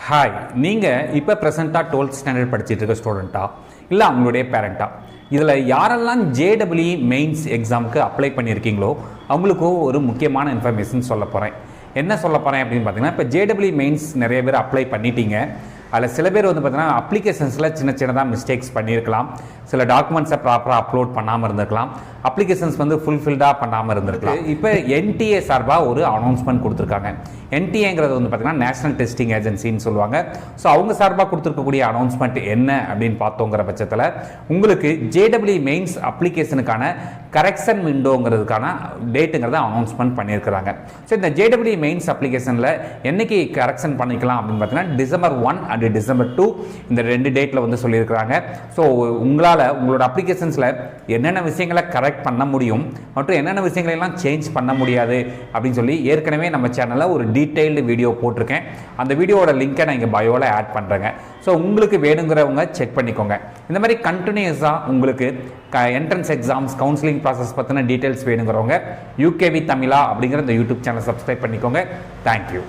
Hi, நீங்கள் இப்போ ப்ரெசென்ட்டாக 12th standard படிச்சுட்டு இருக்க ஸ்டூடெண்ட்டா இல்லை அவங்களுடைய பேரண்ட்டா? இதில் யாரெல்லாம் ஜேடபிள்இ மெயின்ஸ் எக்ஸாமுக்கு அப்ளை பண்ணியிருக்கீங்களோ அவங்களுக்கு ஒரு முக்கியமான இன்ஃபர்மேஷன் சொல்ல போகிறேன். என்ன சொல்ல போகிறேன் அப்படின்னு பார்த்தீங்கன்னா, இப்போ ஜேடபிள்இ மெயின்ஸ் நிறைய பேர் அப்ளை பண்ணிட்டீங்க. அதில் சில பேர் பார்த்தீங்கன்னா அப்ளிகேஷன்ஸில் சின்னதாக மிஸ்டேக்ஸ் பண்ணியிருக்கலாம். சில டாக்குமெண்ட்ஸை ப்ராப்பராக அப்லோட் பண்ணாமல் இருந்திருக்கலாம். அப்ளிகேஷன்ஸ் ஃபுல்ஃபில்டாக பண்ணாமல் இருந்திருக்கலாம். இப்போ என்டிஏ சார்பாக ஒரு அனௌன்ஸ்மெண்ட் கொடுத்துருக்காங்க. என்டிஏங்கிறது பார்த்தீங்கன்னா நேஷனல் டெஸ்டிங் ஏஜென்சின்னு சொல்லுவாங்க. ஸோ அவங்க சார்பாக கொடுத்துருக்கக்கூடிய அனௌன்ஸ்மெண்ட் என்ன அப்படின்னு பார்த்தோங்கிற பட்சத்தில் உங்களுக்கு ஜேடபிள்இ மெயின்ஸ் அப்ளிகேஷனுக்கான கரெக்ஷன் விண்டோங்கிறதுக்கான டேட்டுங்கிறத அனௌன்ஸ்மெண்ட் பண்ணியிருக்கிறாங்க. ஸோ இந்த ஜேடபிள்இ மெயின்ஸ் அப்ளிகேஷனில் என்னைக்கு கரெக்ஷன் பண்ணிக்கலாம் அப்படின்னு பார்த்தீங்கன்னா December 1 அண்ட் December 2 இந்த 2 டேட்டில் சொல்லியிருக்கிறாங்க. ஸோ உங்களோட அப்ளிகேஷன்ஸில் என்னென்ன விஷயங்களை கரெக்ட் பண்ண முடியும் மற்றும் என்னென்ன விஷயங்களெல்லாம் சேஞ்ச் பண்ண முடியாது அப்படின்னு சொல்லி ஏற்கனவே நம்ம சேனலில் ஒரு டீட்டெயில்டு வீடியோ போட்டிருக்கேன். அந்த வீடியோவோட லிங்கை நான் இங்கே பயோவில் ஆட் பண்ணுறேங்க. ஸோ உங்களுக்கு வேணுங்கிறவங்க செக் பண்ணிக்கோங்க. இந்த மாதிரி கண்டினியூஸாக உங்களுக்கு என்ட்ரன்ஸ் எக்ஸாம்ஸ் கவுன்சிலிங் ப்ராசஸ் பற்றின டீட்டெயில்ஸ் வேணுங்கிறவங்க யூகேவி தமிழா அப்படிங்கிற இந்த யூடியூப் சேனல் சப்ஸ்கிரைப் பண்ணிக்கோங்க. தேங்க்யூ.